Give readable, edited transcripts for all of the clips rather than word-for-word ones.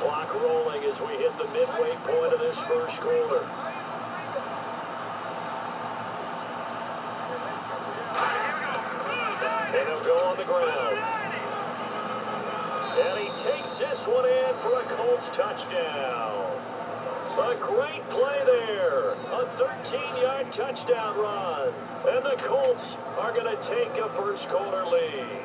Clock rolling as we hit the midway point of this first quarter. And he'll go on the ground. And he takes this one in for a Colts touchdown. A great play there. A 13-yard touchdown run. And the Colts are going to take a first quarter lead.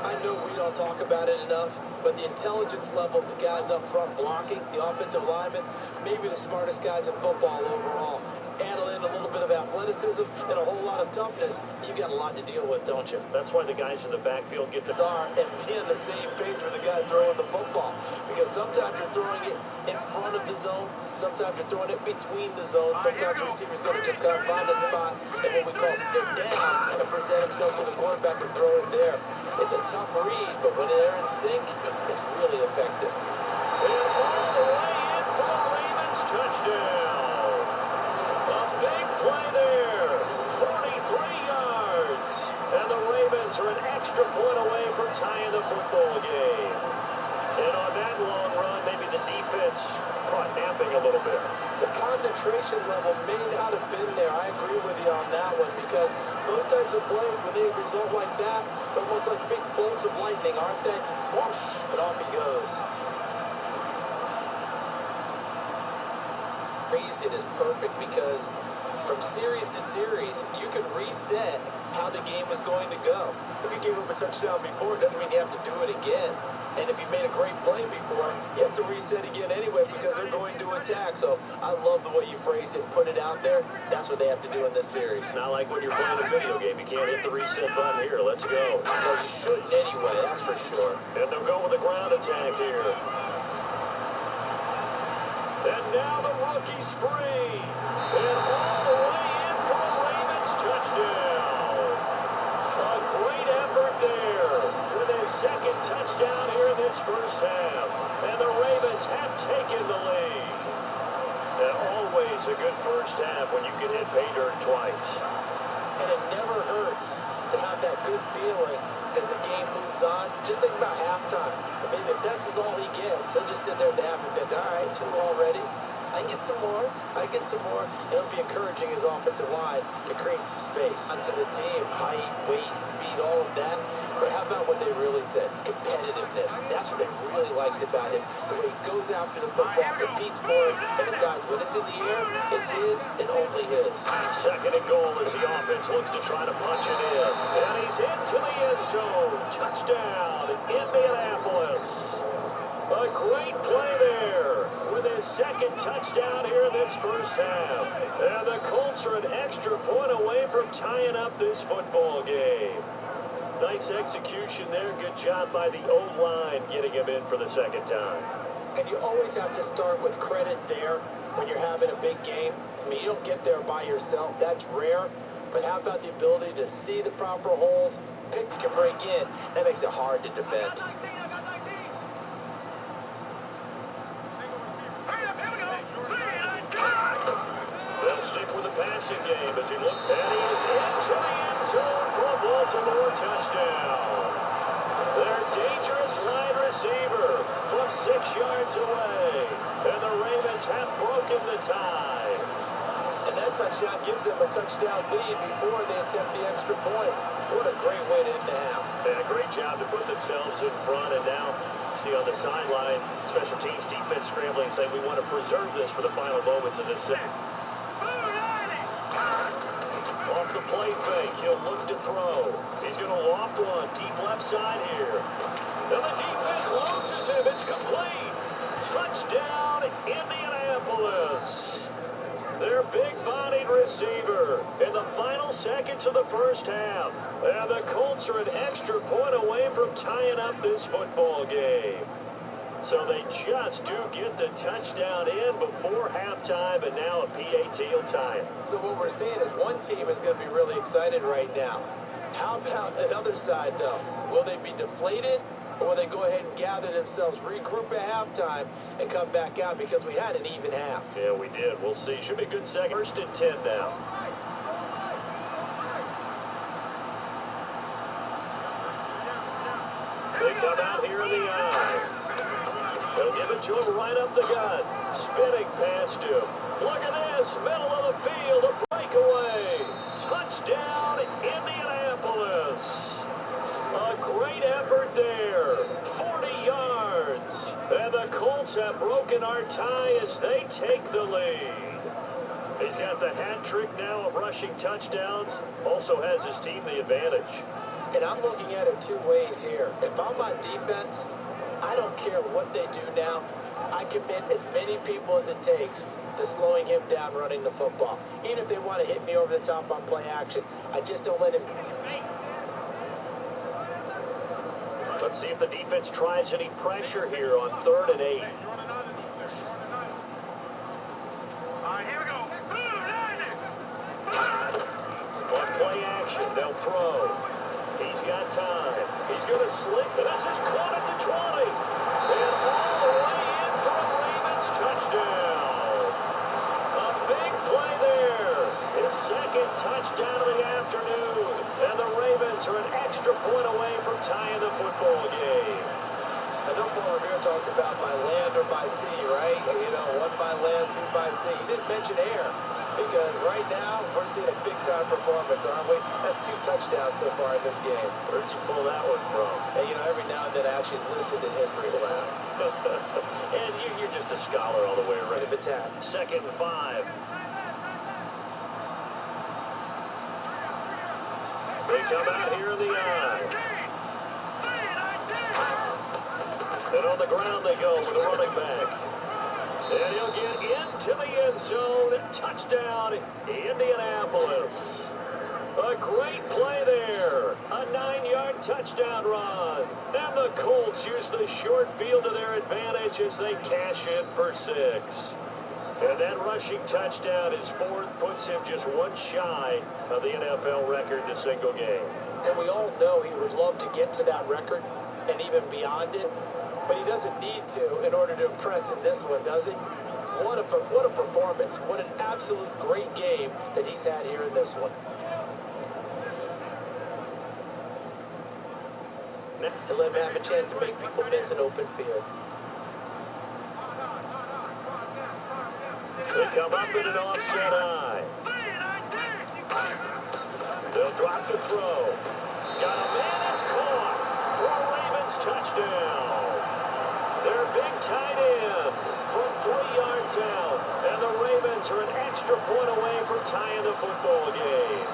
I know we don't talk about it enough, but the intelligence level of the guys up front blocking, the offensive linemen, maybe the smartest guys in football overall. Add in a little bit of athleticism and a whole lot of toughness, you got a lot to deal with, don't you? That's why the guys in the backfield get the and be on the same page with the guy throwing the football. Because sometimes you're throwing it in front of the zone, sometimes you're throwing it between the zones, sometimes the receiver's going to just kind of find a spot and what we call sit down and present himself to the quarterback and throw it there. It's a tough read, but when they're in sync, it's really effective. And all the way in for the Ravens touchdown. Big play there, 43 yards. And the Ravens are an extra point away from tying the football game. And on that long run, maybe the defense caught napping a little bit. The concentration level may not have been there. I agree with you on that one because those types of plays, when they result like that, they're almost like big bolts of lightning, aren't they? Whoosh, and off he goes. Raised it is perfect because from series to series, you can reset how the game is going to go. If you gave up a touchdown before, it doesn't mean you have to do it again. And if you made a great play before, you have to reset again anyway because they're going to attack. So I love the way you phrased it, put it out there. That's what they have to do in this series. It's not like when you're playing a video game, you can't hit the reset button here. Let's go. So you shouldn't anyway, that's for sure. And they'll go with a ground attack here. And now the rookie's free. And all the way in for a Ravens touchdown. A great effort there with his second touchdown here in this first half. And the Ravens have taken the lead. And always a good first half when you can hit pay dirt twice. And it never hurts to have that good feeling as the game moves on. Just think about halftime. If that's all he gets, he'll just sit there at the half and think, all right, 2 already. I get some more. I get some more. It'll be encouraging his offensive line to create some space onto the team. Height, weight, speed, all of that. But how about what they really said? Competitiveness. That's what they really liked about him. The way he goes after the football, competes for it, and decides when it's in the air, it's his and only his. Second and goal as the offense looks to try to punch it in. And he's into the end zone. Touchdown, Indianapolis. A great play there with his second touchdown here in this first half. And the Colts are an extra point away from tying up this football game. Nice execution there. Good job by the O-line getting him in for the second time. And you always have to start with credit there when you're having a big game. I mean, you don't get there by yourself. That's rare. But how about the ability to see the proper holes, pick you can break in? That makes it hard to defend. They'll stick with the passing game as he looks, and he is into the end zone for a Baltimore touchdown. Their dangerous wide receiver from 6 yards away, and the Ravens have broken the tie. And that touchdown gives them a touchdown lead before they attempt the extra point. What a great way to end the half. And a great job to put themselves in front, and now see on the sideline, special teams defense scrambling, saying we want to preserve this for the final moments of this set. Off the play fake, he'll look to throw. He's going to loft one deep left side here. And the defense loses him. It's complete. Touchdown, Indianapolis. Their big-bodied receiver in the final seconds of the first half. And the Colts are an extra point away from tying up this football game. So they just do get the touchdown in before halftime, and now a PAT will tie it. So what we're seeing is one team is going to be really excited right now. How about the other side, though? Will they be deflated, or will they go ahead and gather themselves, regroup at halftime, and come back out because we had an even half? Yeah, we did. We'll see. Should be a good second. 1st and 10 now. They come out here in the eye. They'll give it to him right up the gut. Spinning past him. Look at this. Middle of the field. A breakaway. Touchdown, Indianapolis. A great effort there. 40 yards. And the Colts have broken our tie as they take the lead. He's got the hat trick now of rushing touchdowns. Also has his team the advantage. And I'm looking at it two ways here. If I'm on defense, I don't care what they do now. I commit as many people as it takes to slowing him down running the football. Even if they want to hit me over the top on play action, I just don't let him. Let's see if the defense tries any pressure here on 3rd and 8. On play action, they'll throw. He's got time. He's going to slip. This is caught at the 20. And all the way in for a Ravens touchdown. A big play there. His second touchdown of the afternoon. And the Ravens are an extra point away from tying the football game. I know Paul Revere talked about by land or by sea, right? You know, 1 by land, 2 by sea. He didn't mention air. Because right now, we're seeing a big-time performance, aren't we? That's 2 touchdowns so far in this game. Where'd you pull that one from? And, you know, every now and then I actually listened in history class. And you're just a scholar all the way around. Bit of a tap. 2nd and 5. They come out here in the eye. And on the ground they go with the running back. And he'll get into the end zone. Touchdown, Indianapolis. A great play there. A 9-yard touchdown run. And the Colts use the short field to their advantage as they cash in for 6. And that rushing touchdown, his 4th, puts him just 1 shy of the NFL record in a single game. And we all know he would love to get to that record and even beyond it. But he doesn't need to in order to impress in this one, does he? What a performance. What an absolute great game that he's had here in this one. To let him have a chance to make people miss an open field. They come up in an offset eye. They'll drop the throw. Got a man, it's caught for a Ravens touchdown. Their big tight end from 3 yards out. And the Ravens are an extra point away from tying the football game.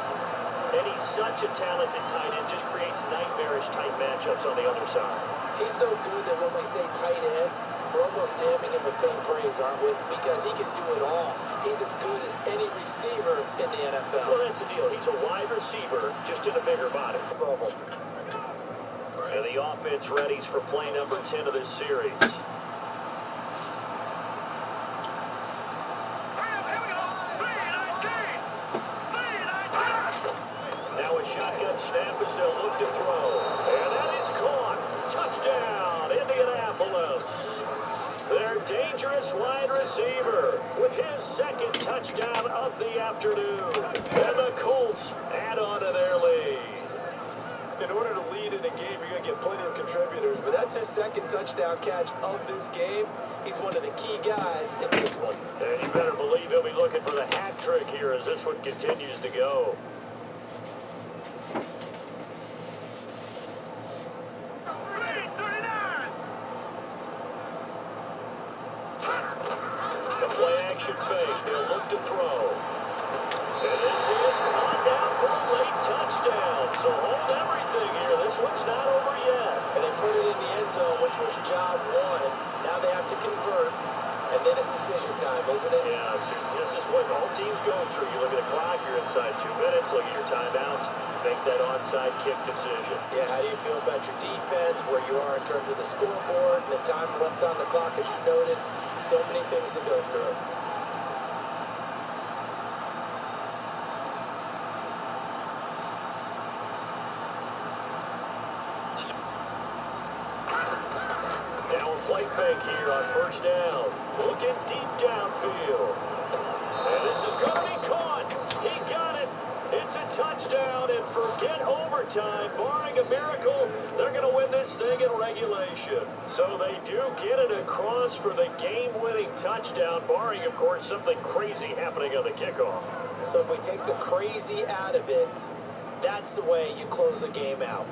And he's such a talented tight end, just creates nightmarish type matchups on the other side. He's so good that when we say tight end, we're almost damning him with faint praise, aren't we? Because he can do it all. He's as good as any receiver in the NFL. Well, that's the deal. He's a wide receiver, just in a bigger body. And the offense readies for play number 10 of this series. Now a shotgun snap as they'll look to throw. And that is caught. Touchdown, Indianapolis. Their dangerous wide receiver with his 2nd touchdown of the afternoon. And the Colts add on to their lead. In order to lead in a game, you're going to get plenty of contributors, but that's his 2nd touchdown catch of this game. He's one of the key guys in this one. And you better believe he'll be looking for the hat trick here as this one continues to go. The play action fake. They'll look to throw. And this is caught down for a late touchdown. So hold everything here. This one's not over yet. And they put it in the end zone, which was job 1. Now they have to convert, and then it's decision time, isn't it? Yeah, this is what all teams go through. You look at the clock, you're inside 2 minutes, look at your timeouts, make that onside kick decision. Yeah, how do you feel about your defense, where you are in terms of the scoreboard, and the time left on the clock, as you noted? So many things to go through. Now a play fake here on 1st down. Looking deep downfield. And this is going to be caught. He got it. It's a touchdown, and forget overtime. Barring a miracle, they're going to win this thing in regulation. So they do get it across for the game-winning touchdown, barring, of course, something crazy happening on the kickoff. So if we take the crazy out of it, that's the way you close a game out.